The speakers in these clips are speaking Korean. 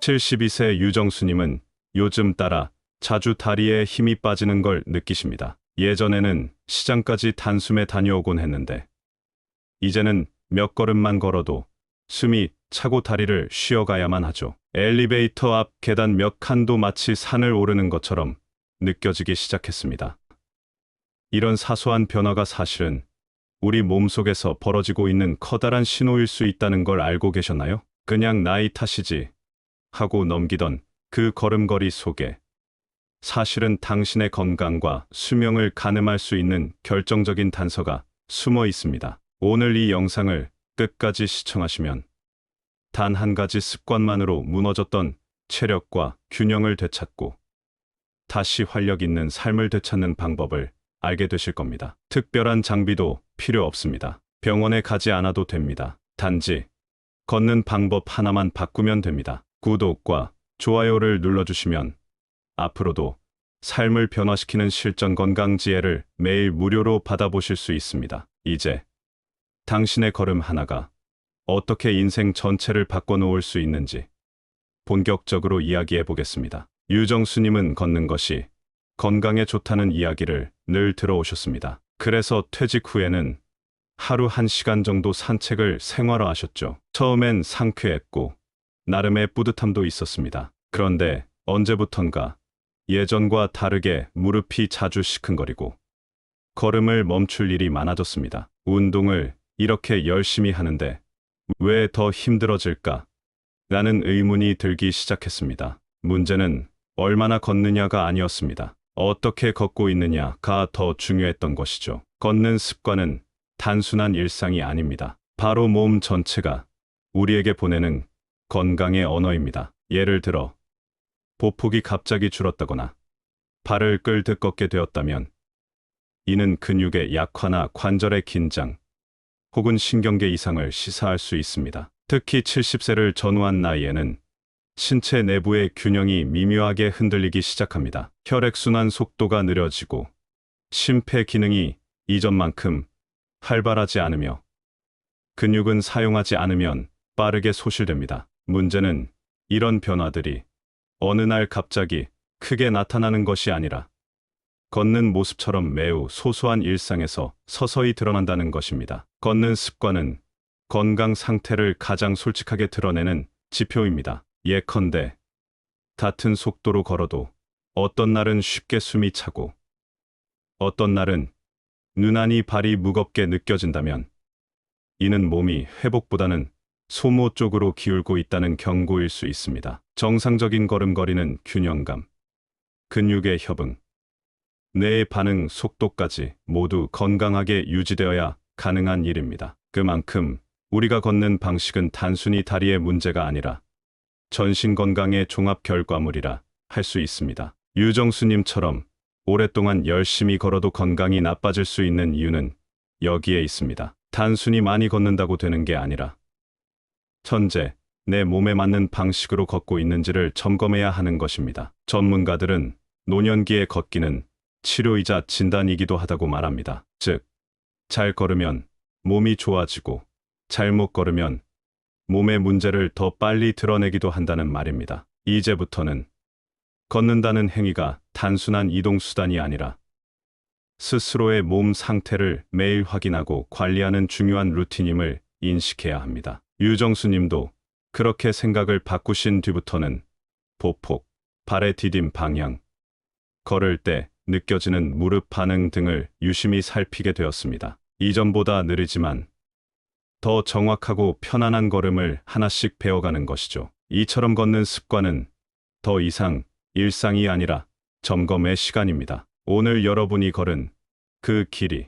72세 유정수님은 요즘 따라 자주 다리에 힘이 빠지는 걸 느끼십니다. 예전에는 시장까지 단숨에 다녀오곤 했는데 이제는 몇 걸음만 걸어도 숨이 차고 다리를 쉬어가야만 하죠. 엘리베이터 앞 계단 몇 칸도 마치 산을 오르는 것처럼 느껴지기 시작했습니다. 이런 사소한 변화가 사실은 우리 몸속에서 벌어지고 있는 커다란 신호일 수 있다는 걸 알고 계셨나요? 그냥 나이 탓이지 하고 넘기던 그 걸음걸이 속에 사실은 당신의 건강과 수명을 가늠할 수 있는 결정적인 단서가 숨어 있습니다. 오늘 이 영상을 끝까지 시청하시면 단 한 가지 습관만으로 무너졌던 체력과 균형을 되찾고 다시 활력 있는 삶을 되찾는 방법을 알게 되실 겁니다. 특별한 장비도 필요 없습니다. 병원에 가지 않아도 됩니다. 단지 걷는 방법 하나만 바꾸면 됩니다. 구독과 좋아요를 눌러주시면 앞으로도 삶을 변화시키는 실전 건강 지혜를 매일 무료로 받아보실 수 있습니다. 이제 당신의 걸음 하나가 어떻게 인생 전체를 바꿔놓을 수 있는지 본격적으로 이야기해 보겠습니다. 유정수님은 걷는 것이 건강에 좋다는 이야기를 늘 들어오셨습니다. 그래서 퇴직 후에는 하루 1시간 정도 산책을 생활화하셨죠. 처음엔 상쾌했고 나름의 뿌듯함도 있었습니다. 그런데 언제부턴가 예전과 다르게 무릎이 자주 시큰거리고 걸음을 멈출 일이 많아졌습니다. 운동을 이렇게 열심히 하는데 왜 더 힘들어질까? 라는 의문이 들기 시작했습니다. 문제는 얼마나 걷느냐가 아니었습니다. 어떻게 걷고 있느냐가 더 중요했던 것이죠. 걷는 습관은 단순한 일상이 아닙니다. 바로 몸 전체가 우리에게 보내는 건강의 언어입니다. 예를 들어 보폭이 갑자기 줄었다거나 발을 끌듯 걷게 되었다면 이는 근육의 약화나 관절의 긴장 혹은 신경계 이상을 시사할 수 있습니다. 특히 70세를 전후한 나이에는 신체 내부의 균형이 미묘하게 흔들리기 시작합니다. 혈액순환 속도가 느려지고 심폐 기능이 이전만큼 활발하지 않으며 근육은 사용하지 않으면 빠르게 소실됩니다. 문제는 이런 변화들이 어느 날 갑자기 크게 나타나는 것이 아니라 걷는 모습처럼 매우 소소한 일상에서 서서히 드러난다는 것입니다. 걷는 습관은 건강 상태를 가장 솔직하게 드러내는 지표입니다. 예컨대 같은 속도로 걸어도 어떤 날은 쉽게 숨이 차고 어떤 날은 유난히 발이 무겁게 느껴진다면 이는 몸이 회복보다는 소모 쪽으로 기울고 있다는 경고일 수 있습니다. 정상적인 걸음걸이는 균형감, 근육의 협응, 뇌의 반응 속도까지 모두 건강하게 유지되어야 가능한 일입니다. 그만큼 우리가 걷는 방식은 단순히 다리의 문제가 아니라 전신 건강의 종합 결과물이라 할 수 있습니다. 유정수님처럼 오랫동안 열심히 걸어도 건강이 나빠질 수 있는 이유는 여기에 있습니다. 단순히 많이 걷는다고 되는 게 아니라 현재 내 몸에 맞는 방식으로 걷고 있는지를 점검해야 하는 것입니다. 전문가들은 노년기의 걷기는 치료이자 진단이기도 하다고 말합니다. 즉, 잘 걸으면 몸이 좋아지고 잘못 걸으면 몸의 문제를 더 빨리 드러내기도 한다는 말입니다. 이제부터는 걷는다는 행위가 단순한 이동수단이 아니라 스스로의 몸 상태를 매일 확인하고 관리하는 중요한 루틴임을 인식해야 합니다. 유정수님도 그렇게 생각을 바꾸신 뒤부터는 보폭, 발의 디딤 방향, 걸을 때 느껴지는 무릎 반응 등을 유심히 살피게 되었습니다. 이전보다 느리지만 더 정확하고 편안한 걸음을 하나씩 배워가는 것이죠. 이처럼 걷는 습관은 더 이상 일상이 아니라 점검의 시간입니다. 오늘 여러분이 걸은 그 길이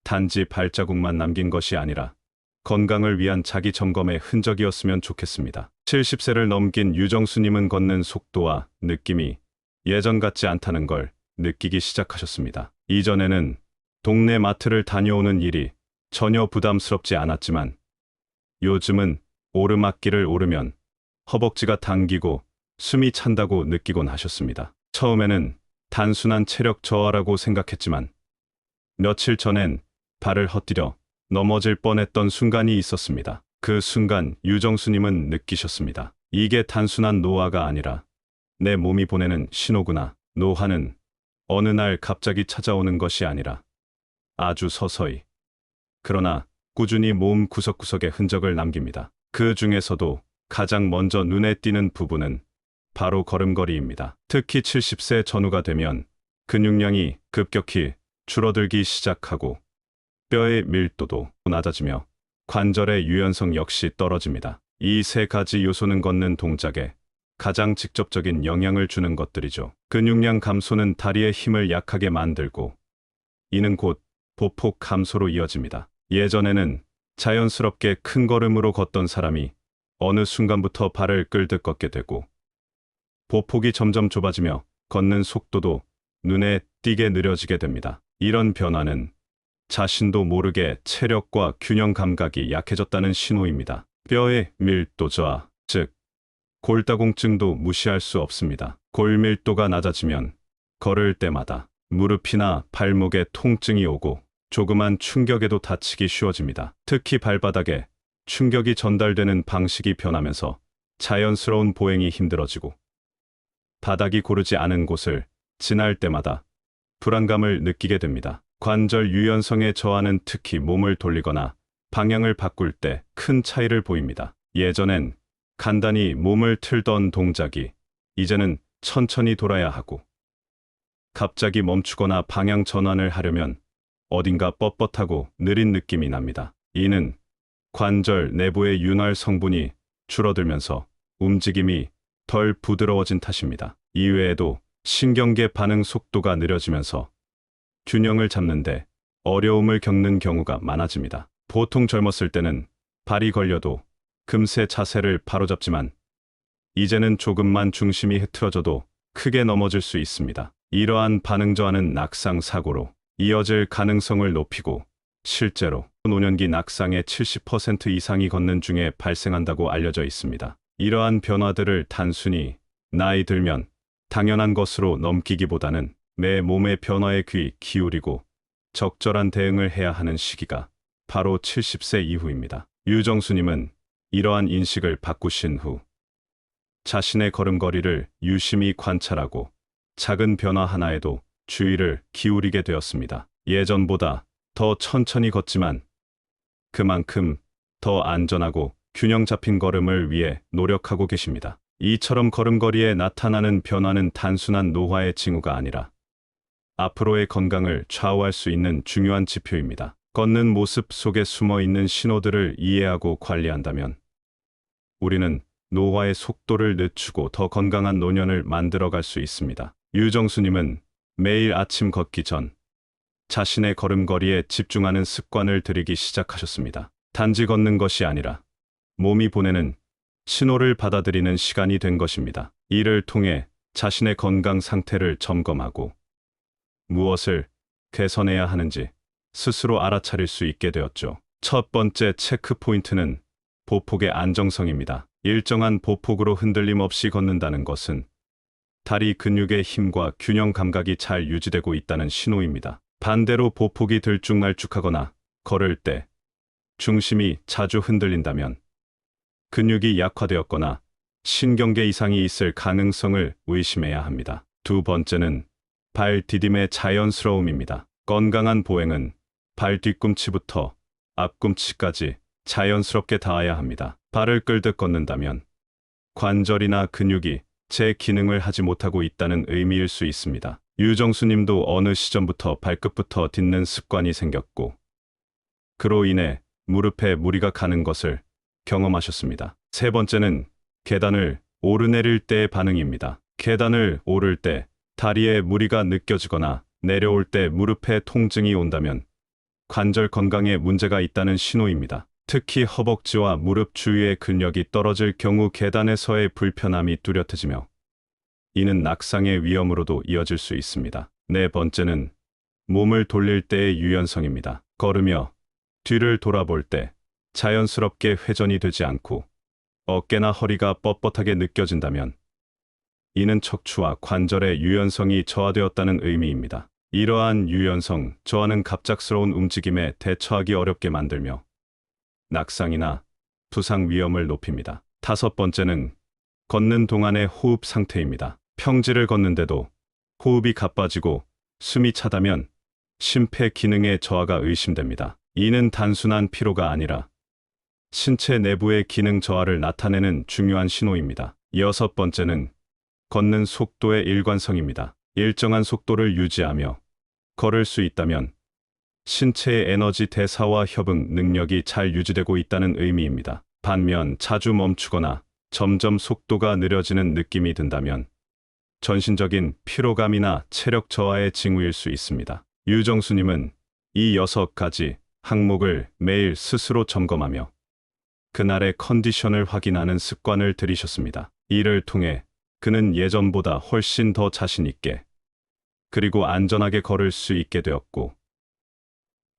단지 발자국만 남긴 것이 아니라 건강을 위한 자기 점검의 흔적이었으면 좋겠습니다. 70세를 넘긴 유정수님은 걷는 속도와 느낌이 예전 같지 않다는 걸 느끼기 시작하셨습니다. 이전에는 동네 마트를 다녀오는 일이 전혀 부담스럽지 않았지만 요즘은 오르막길을 오르면 허벅지가 당기고 숨이 찬다고 느끼곤 하셨습니다. 처음에는 단순한 체력 저하라고 생각했지만 며칠 전엔 발을 헛디뎌 넘어질 뻔했던 순간이 있었습니다. 그 순간 유정수님은 느끼셨습니다. 이게 단순한 노화가 아니라 내 몸이 보내는 신호구나. 노화는 어느 날 갑자기 찾아오는 것이 아니라 아주 서서히, 그러나 꾸준히 몸 구석구석에 흔적을 남깁니다. 그 중에서도 가장 먼저 눈에 띄는 부분은 바로 걸음걸이입니다. 특히 70세 전후가 되면 근육량이 급격히 줄어들기 시작하고 뼈의 밀도도 낮아지며 관절의 유연성 역시 떨어집니다. 이 세 가지 요소는 걷는 동작에 가장 직접적인 영향을 주는 것들이죠. 근육량 감소는 다리의 힘을 약하게 만들고 이는 곧 보폭 감소로 이어집니다. 예전에는 자연스럽게 큰 걸음으로 걷던 사람이 어느 순간부터 발을 끌듯 걷게 되고 보폭이 점점 좁아지며 걷는 속도도 눈에 띄게 느려지게 됩니다. 이런 변화는 자신도 모르게 체력과 균형 감각이 약해졌다는 신호입니다. 뼈의 밀도 저하, 즉 골다공증도 무시할 수 없습니다. 골밀도가 낮아지면 걸을 때마다 무릎이나 발목에 통증이 오고 조그만 충격에도 다치기 쉬워집니다. 특히 발바닥에 충격이 전달되는 방식이 변하면서 자연스러운 보행이 힘들어지고 바닥이 고르지 않은 곳을 지날 때마다 불안감을 느끼게 됩니다. 관절 유연성의 저하는 특히 몸을 돌리거나 방향을 바꿀 때 큰 차이를 보입니다. 예전엔 간단히 몸을 틀던 동작이 이제는 천천히 돌아야 하고 갑자기 멈추거나 방향 전환을 하려면 어딘가 뻣뻣하고 느린 느낌이 납니다. 이는 관절 내부의 윤활 성분이 줄어들면서 움직임이 덜 부드러워진 탓입니다. 이외에도 신경계 반응 속도가 느려지면서 균형을 잡는데 어려움을 겪는 경우가 많아집니다. 보통 젊었을 때는 발이 걸려도 금세 자세를 바로잡지만 이제는 조금만 중심이 흐트러져도 크게 넘어질 수 있습니다. 이러한 반응 저하는 낙상 사고로 이어질 가능성을 높이고 실제로 노년기 낙상의 70% 이상이 걷는 중에 발생한다고 알려져 있습니다. 이러한 변화들을 단순히 나이 들면 당연한 것으로 넘기기보다는 내 몸의 변화에 귀 기울이고 적절한 대응을 해야 하는 시기가 바로 70세 이후입니다. 유정수님은 이러한 인식을 바꾸신 후 자신의 걸음걸이를 유심히 관찰하고 작은 변화 하나에도 주의를 기울이게 되었습니다. 예전보다 더 천천히 걷지만 그만큼 더 안전하고 균형 잡힌 걸음을 위해 노력하고 계십니다. 이처럼 걸음걸이에 나타나는 변화는 단순한 노화의 징후가 아니라 앞으로의 건강을 좌우할 수 있는 중요한 지표입니다. 걷는 모습 속에 숨어 있는 신호들을 이해하고 관리한다면 우리는 노화의 속도를 늦추고 더 건강한 노년을 만들어갈 수 있습니다. 유정수님은 매일 아침 걷기 전 자신의 걸음걸이에 집중하는 습관을 들이기 시작하셨습니다. 단지 걷는 것이 아니라 몸이 보내는 신호를 받아들이는 시간이 된 것입니다. 이를 통해 자신의 건강 상태를 점검하고 무엇을 개선해야 하는지 스스로 알아차릴 수 있게 되었죠. 첫 번째 체크 포인트는 보폭의 안정성입니다. 일정한 보폭으로 흔들림 없이 걷는다는 것은 다리 근육의 힘과 균형 감각이 잘 유지되고 있다는 신호입니다. 반대로 보폭이 들쭉날쭉하거나 걸을 때 중심이 자주 흔들린다면 근육이 약화되었거나 신경계 이상이 있을 가능성을 의심해야 합니다. 두 번째는 발 디딤의 자연스러움입니다. 건강한 보행은 발 뒤꿈치부터 앞꿈치까지 자연스럽게 닿아야 합니다. 발을 끌듯 걷는다면 관절이나 근육이 제 기능을 하지 못하고 있다는 의미일 수 있습니다. 유정수님도 어느 시점부터 발끝부터 딛는 습관이 생겼고 그로 인해 무릎에 무리가 가는 것을 경험하셨습니다. 세 번째는 계단을 오르내릴 때의 반응입니다. 계단을 오를 때 다리에 무리가 느껴지거나 내려올 때 무릎에 통증이 온다면 관절 건강에 문제가 있다는 신호입니다. 특히 허벅지와 무릎 주위의 근력이 떨어질 경우 계단에서의 불편함이 뚜렷해지며 이는 낙상의 위험으로도 이어질 수 있습니다. 네 번째는 몸을 돌릴 때의 유연성입니다. 걸으며 뒤를 돌아볼 때 자연스럽게 회전이 되지 않고 어깨나 허리가 뻣뻣하게 느껴진다면 이는 척추와 관절의 유연성이 저하되었다는 의미입니다. 이러한 유연성 저하는 갑작스러운 움직임에 대처하기 어렵게 만들며 낙상이나 부상 위험을 높입니다. 다섯 번째는 걷는 동안의 호흡 상태입니다. 평지를 걷는데도 호흡이 가빠지고 숨이 차다면 심폐 기능의 저하가 의심됩니다. 이는 단순한 피로가 아니라 신체 내부의 기능 저하를 나타내는 중요한 신호입니다. 여섯 번째는 걷는 속도의 일관성입니다. 일정한 속도를 유지하며 걸을 수 있다면 신체의 에너지 대사와 협응 능력이 잘 유지되고 있다는 의미입니다. 반면 자주 멈추거나 점점 속도가 느려지는 느낌이 든다면 전신적인 피로감이나 체력 저하의 징후일 수 있습니다. 유정수님은 이 6가지 항목을 매일 스스로 점검하며 그날의 컨디션을 확인하는 습관을 들이셨습니다. 이를 통해 그는 예전보다 훨씬 더 자신 있게 그리고 안전하게 걸을 수 있게 되었고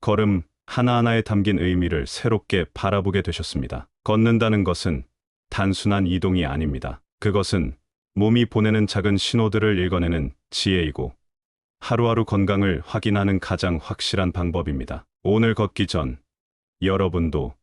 걸음 하나하나에 담긴 의미를 새롭게 바라보게 되셨습니다. 걷는다는 것은 단순한 이동이 아닙니다. 그것은 몸이 보내는 작은 신호들을 읽어내는 지혜이고 하루하루 건강을 확인하는 가장 확실한 방법입니다. 오늘 걷기 전 여러분도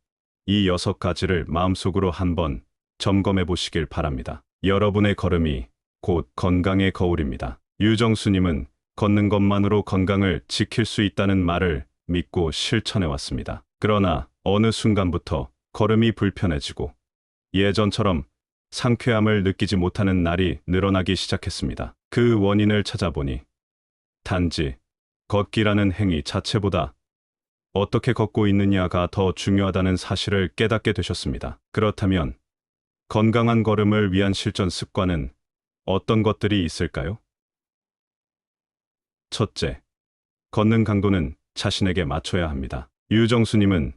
이 6가지를 마음속으로 한번 점검해 보시길 바랍니다. 여러분의 걸음이 곧 건강의 거울입니다. 유정수님은 걷는 것만으로 건강을 지킬 수 있다는 말을 믿고 실천해 왔습니다. 그러나 어느 순간부터 걸음이 불편해지고 예전처럼 상쾌함을 느끼지 못하는 날이 늘어나기 시작했습니다. 그 원인을 찾아보니 단지 걷기라는 행위 자체보다 어떻게 걷고 있느냐가 더 중요하다는 사실을 깨닫게 되셨습니다. 그렇다면 건강한 걸음을 위한 실전 습관은 어떤 것들이 있을까요? 첫째, 걷는 강도는 자신에게 맞춰야 합니다. 유정수님은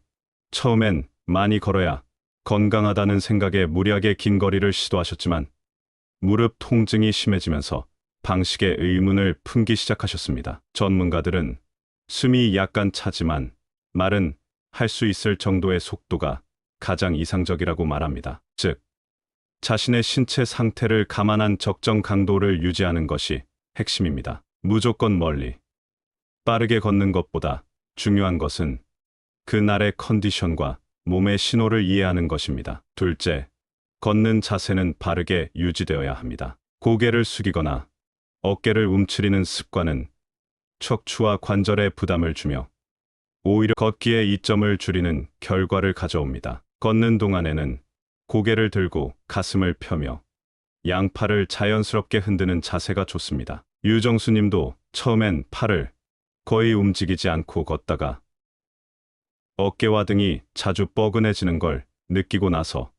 처음엔 많이 걸어야 건강하다는 생각에 무리하게 긴 거리를 시도하셨지만 무릎 통증이 심해지면서 방식에 의문을 품기 시작하셨습니다. 전문가들은 숨이 약간 차지만 말은 할 수 있을 정도의 속도가 가장 이상적이라고 말합니다. 즉, 자신의 신체 상태를 감안한 적정 강도를 유지하는 것이 핵심입니다. 무조건 멀리, 빠르게 걷는 것보다 중요한 것은 그날의 컨디션과 몸의 신호를 이해하는 것입니다. 둘째, 걷는 자세는 바르게 유지되어야 합니다. 고개를 숙이거나 어깨를 움츠리는 습관은 척추와 관절에 부담을 주며 오히려 걷기의 이점을 줄이는 결과를 가져옵니다. 걷는 동안에는 고개를 들고 가슴을 펴며 양팔을 자연스럽게 흔드는 자세가 좋습니다. 유정수님도 처음엔 팔을 거의 움직이지 않고 걷다가 어깨와 등이 자주 뻐근해지는 걸 느끼고 나서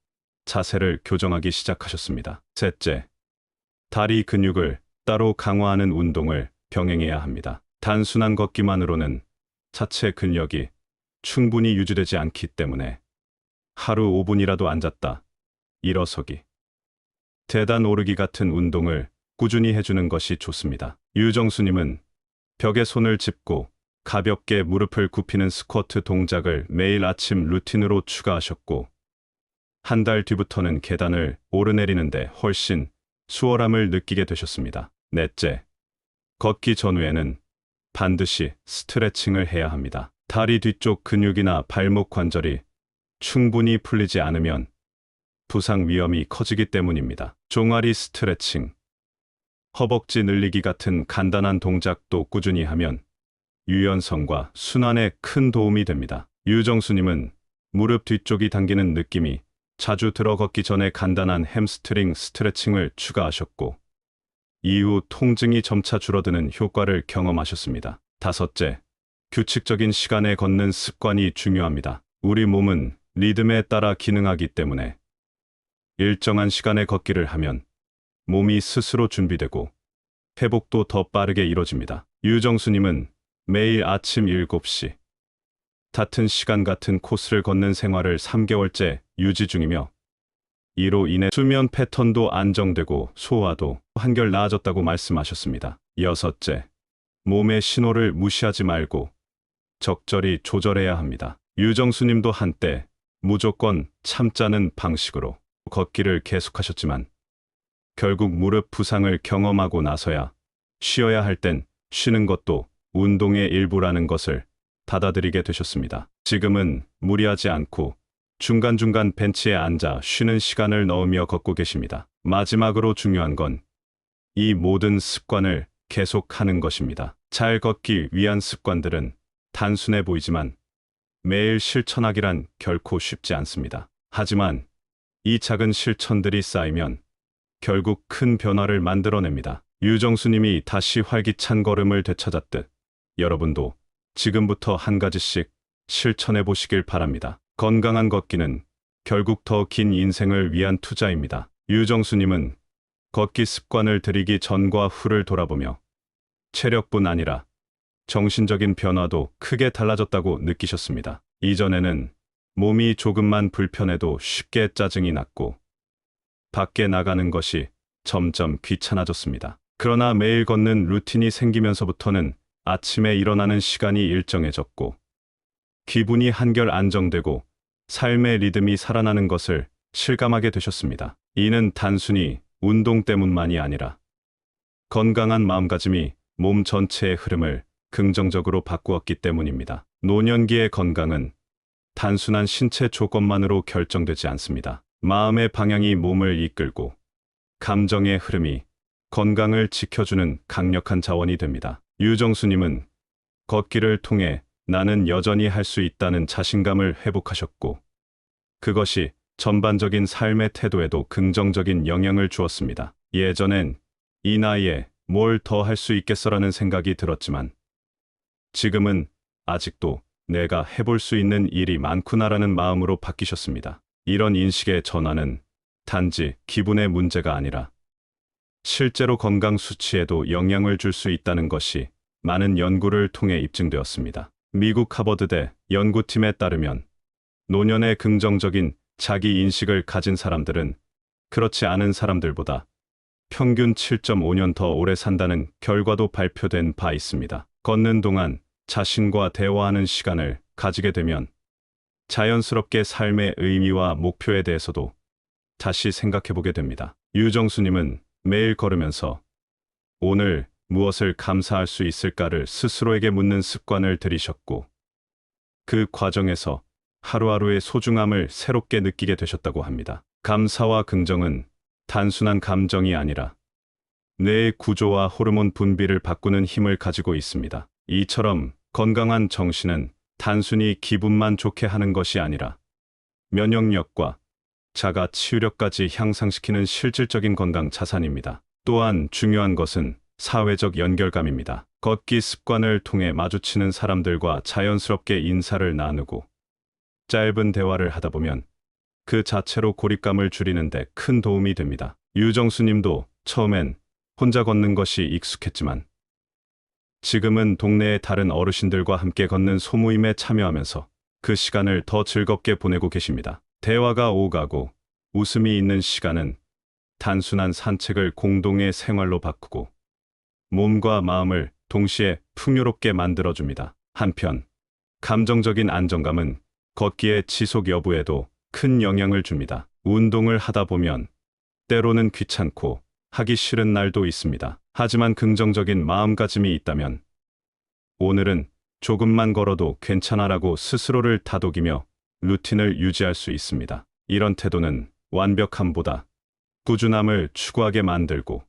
자세를 교정하기 시작하셨습니다. 셋째, 다리 근육을 따로 강화하는 운동을 병행해야 합니다. 단순한 걷기만으로는 자체 근력이 충분히 유지되지 않기 때문에 하루 5분이라도 앉았다 일어서기, 계단 오르기 같은 운동을 꾸준히 해주는 것이 좋습니다. 유정수님은 벽에 손을 짚고 가볍게 무릎을 굽히는 스쿼트 동작을 매일 아침 루틴으로 추가하셨고 한 달 뒤부터는 계단을 오르내리는데 훨씬 수월함을 느끼게 되셨습니다. 넷째, 걷기 전후에는 반드시 스트레칭을 해야 합니다. 다리 뒤쪽 근육이나 발목 관절이 충분히 풀리지 않으면 부상 위험이 커지기 때문입니다. 종아리 스트레칭, 허벅지 늘리기 같은 간단한 동작도 꾸준히 하면 유연성과 순환에 큰 도움이 됩니다. 유정수님은 무릎 뒤쪽이 당기는 느낌이 자주 들어 걷기 전에 간단한 햄스트링 스트레칭을 추가하셨고 이후 통증이 점차 줄어드는 효과를 경험하셨습니다. 다섯째, 규칙적인 시간에 걷는 습관이 중요합니다. 우리 몸은 리듬에 따라 기능하기 때문에 일정한 시간에 걷기를 하면 몸이 스스로 준비되고 회복도 더 빠르게 이뤄집니다. 유정수님은 매일 아침 7시 같은 시간 같은 코스를 걷는 생활을 3개월째 유지 중이며 이로 인해 수면 패턴도 안정되고 소화도 한결 나아졌다고 말씀하셨습니다. 여섯째, 몸의 신호를 무시하지 말고 적절히 조절해야 합니다. 유정수님도 한때 무조건 참자는 방식으로 걷기를 계속하셨지만 결국 무릎 부상을 경험하고 나서야 쉬어야 할 땐 쉬는 것도 운동의 일부라는 것을 받아들이게 되셨습니다. 지금은 무리하지 않고 중간중간 벤치에 앉아 쉬는 시간을 넣으며 걷고 계십니다. 마지막으로 중요한 건 이 모든 습관을 계속하는 것입니다. 잘 걷기 위한 습관들은 단순해 보이지만 매일 실천하기란 결코 쉽지 않습니다. 하지만 이 작은 실천들이 쌓이면 결국 큰 변화를 만들어냅니다. 유정수님이 다시 활기찬 걸음을 되찾았듯 여러분도 지금부터 한 가지씩 실천해 보시길 바랍니다. 건강한 걷기는 결국 더 긴 인생을 위한 투자입니다. 유정수님은 걷기 습관을 들이기 전과 후를 돌아보며 체력뿐 아니라 정신적인 변화도 크게 달라졌다고 느끼셨습니다. 이전에는 몸이 조금만 불편해도 쉽게 짜증이 났고 밖에 나가는 것이 점점 귀찮아졌습니다. 그러나 매일 걷는 루틴이 생기면서부터는 아침에 일어나는 시간이 일정해졌고 기분이 한결 안정되고 삶의 리듬이 살아나는 것을 실감하게 되셨습니다. 이는 단순히 운동 때문만이 아니라 건강한 마음가짐이 몸 전체의 흐름을 긍정적으로 바꾸었기 때문입니다. 노년기의 건강은 단순한 신체 조건만으로 결정되지 않습니다. 마음의 방향이 몸을 이끌고 감정의 흐름이 건강을 지켜주는 강력한 자원이 됩니다. 유정수님은 걷기를 통해 나는 여전히 할 수 있다는 자신감을 회복하셨고 그것이 전반적인 삶의 태도에도 긍정적인 영향을 주었습니다. 예전엔 이 나이에 뭘 더 할 수 있겠어라는 생각이 들었지만 지금은 아직도 내가 해볼 수 있는 일이 많구나라는 마음으로 바뀌셨습니다. 이런 인식의 전환은 단지 기분의 문제가 아니라 실제로 건강 수치에도 영향을 줄 수 있다는 것이 많은 연구를 통해 입증되었습니다. 미국 하버드대 연구팀에 따르면 노년의 긍정적인 자기 인식을 가진 사람들은 그렇지 않은 사람들보다 평균 7.5년 더 오래 산다는 결과도 발표된 바 있습니다. 걷는 동안 자신과 대화하는 시간을 가지게 되면 자연스럽게 삶의 의미와 목표에 대해서도 다시 생각해보게 됩니다. 유정수님은 매일 걸으면서 오늘 무엇을 감사할 수 있을까를 스스로에게 묻는 습관을 들이셨고 그 과정에서 하루하루의 소중함을 새롭게 느끼게 되셨다고 합니다. 감사와 긍정은 단순한 감정이 아니라 뇌의 구조와 호르몬 분비를 바꾸는 힘을 가지고 있습니다. 이처럼 건강한 정신은 단순히 기분만 좋게 하는 것이 아니라 면역력과 자가 치유력까지 향상시키는 실질적인 건강 자산입니다. 또한 중요한 것은 사회적 연결감입니다. 걷기 습관을 통해 마주치는 사람들과 자연스럽게 인사를 나누고 짧은 대화를 하다 보면 그 자체로 고립감을 줄이는 데 큰 도움이 됩니다. 유정수님도 처음엔 혼자 걷는 것이 익숙했지만 지금은 동네의 다른 어르신들과 함께 걷는 소모임에 참여하면서 그 시간을 더 즐겁게 보내고 계십니다. 대화가 오가고 웃음이 있는 시간은 단순한 산책을 공동의 생활로 바꾸고 몸과 마음을 동시에 풍요롭게 만들어줍니다. 한편 감정적인 안정감은 걷기의 지속 여부에도 큰 영향을 줍니다. 운동을 하다 보면 때로는 귀찮고 하기 싫은 날도 있습니다. 하지만 긍정적인 마음가짐이 있다면 오늘은 조금만 걸어도 괜찮아라고 스스로를 다독이며 루틴을 유지할 수 있습니다. 이런 태도는 완벽함보다 꾸준함을 추구하게 만들고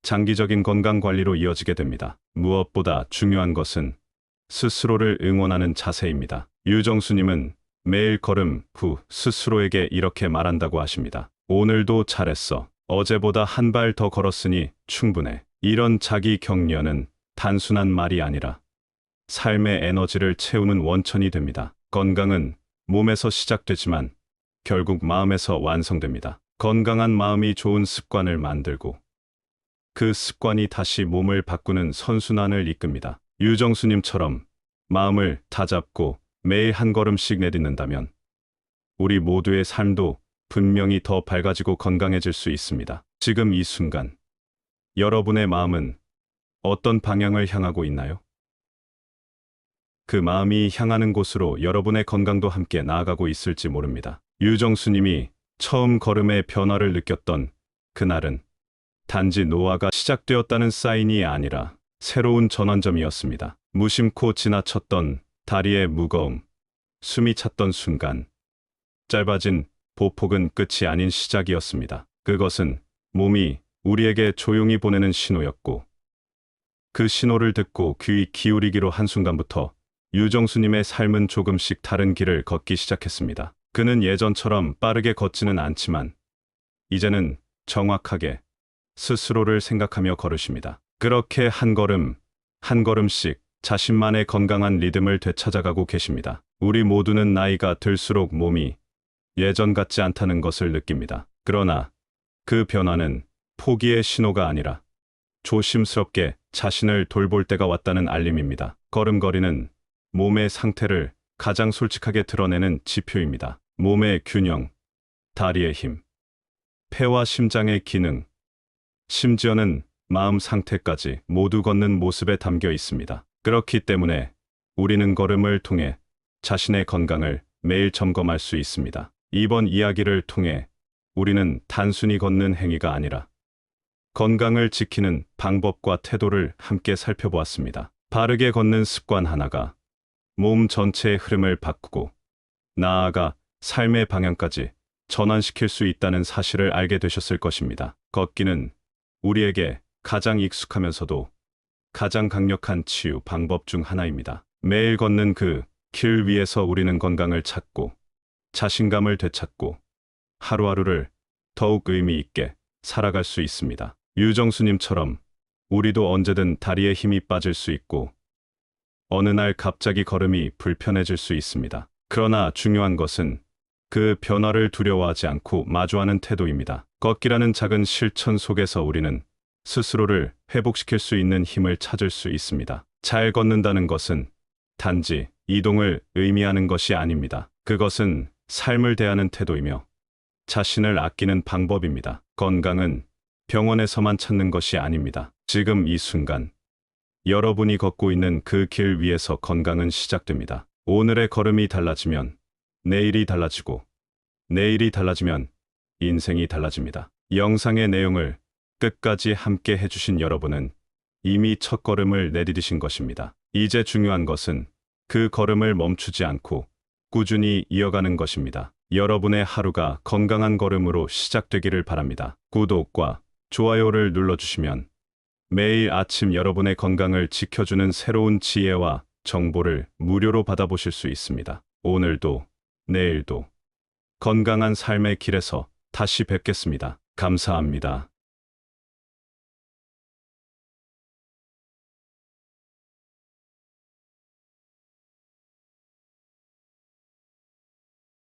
장기적인 건강 관리로 이어지게 됩니다. 무엇보다 중요한 것은 스스로를 응원하는 자세입니다. 유정수님은 매일 걸음 후 스스로에게 이렇게 말한다고 하십니다. 오늘도 잘했어. 어제보다 한 발 더 걸었으니 충분해. 이런 자기 격려는 단순한 말이 아니라 삶의 에너지를 채우는 원천이 됩니다. 건강은 몸에서 시작되지만 결국 마음에서 완성됩니다. 건강한 마음이 좋은 습관을 만들고 그 습관이 다시 몸을 바꾸는 선순환을 이끕니다. 유정수님처럼 마음을 다잡고 매일 한 걸음씩 내딛는다면 우리 모두의 삶도 분명히 더 밝아지고 건강해질 수 있습니다. 지금 이 순간 여러분의 마음은 어떤 방향을 향하고 있나요? 그 마음이 향하는 곳으로 여러분의 건강도 함께 나아가고 있을지 모릅니다. 유정수님이 처음 걸음의 변화를 느꼈던 그날은 단지 노화가 시작되었다는 사인이 아니라 새로운 전환점이었습니다. 무심코 지나쳤던 다리의 무거움, 숨이 찼던 순간, 짧아진 보폭은 끝이 아닌 시작이었습니다. 그것은 몸이 우리에게 조용히 보내는 신호였고, 그 신호를 듣고 귀 기울이기로 한순간부터 유정수님의 삶은 조금씩 다른 길을 걷기 시작했습니다. 그는 예전처럼 빠르게 걷지는 않지만 이제는 정확하게 스스로를 생각하며 걸으십니다. 그렇게 한 걸음, 한 걸음씩 자신만의 건강한 리듬을 되찾아가고 계십니다. 우리 모두는 나이가 들수록 몸이 예전 같지 않다는 것을 느낍니다. 그러나 그 변화는 포기의 신호가 아니라 조심스럽게 자신을 돌볼 때가 왔다는 알림입니다. 걸음걸이는 몸의 상태를 가장 솔직하게 드러내는 지표입니다. 몸의 균형, 다리의 힘, 폐와 심장의 기능, 심지어는 마음 상태까지 모두 걷는 모습에 담겨 있습니다. 그렇기 때문에 우리는 걸음을 통해 자신의 건강을 매일 점검할 수 있습니다. 이번 이야기를 통해 우리는 단순히 걷는 행위가 아니라 건강을 지키는 방법과 태도를 함께 살펴보았습니다. 바르게 걷는 습관 하나가 몸 전체의 흐름을 바꾸고 나아가 삶의 방향까지 전환시킬 수 있다는 사실을 알게 되셨을 것입니다. 걷기는 우리에게 가장 익숙하면서도 가장 강력한 치유 방법 중 하나입니다. 매일 걷는 그 길 위에서 우리는 건강을 찾고 자신감을 되찾고 하루하루를 더욱 의미 있게 살아갈 수 있습니다. 유정수님처럼 우리도 언제든 다리에 힘이 빠질 수 있고 어느 날 갑자기 걸음이 불편해질 수 있습니다. 그러나 중요한 것은 그 변화를 두려워하지 않고 마주하는 태도입니다. 걷기라는 작은 실천 속에서 우리는 스스로를 회복시킬 수 있는 힘을 찾을 수 있습니다. 잘 걷는다는 것은 단지 이동을 의미하는 것이 아닙니다. 그것은 삶을 대하는 태도이며 자신을 아끼는 방법입니다. 건강은 병원에서만 찾는 것이 아닙니다. 지금 이 순간 여러분이 걷고 있는 그 길 위에서 건강은 시작됩니다. 오늘의 걸음이 달라지면 내일이 달라지고 내일이 달라지면 인생이 달라집니다. 영상의 내용을 끝까지 함께 해주신 여러분은 이미 첫 걸음을 내디디신 것입니다. 이제 중요한 것은 그 걸음을 멈추지 않고 꾸준히 이어가는 것입니다. 여러분의 하루가 건강한 걸음으로 시작되기를 바랍니다. 구독과 좋아요를 눌러주시면 매일 아침 여러분의 건강을 지켜주는 새로운 지혜와 정보를 무료로 받아보실 수 있습니다. 오늘도 내일도 건강한 삶의 길에서 다시 뵙겠습니다. 감사합니다.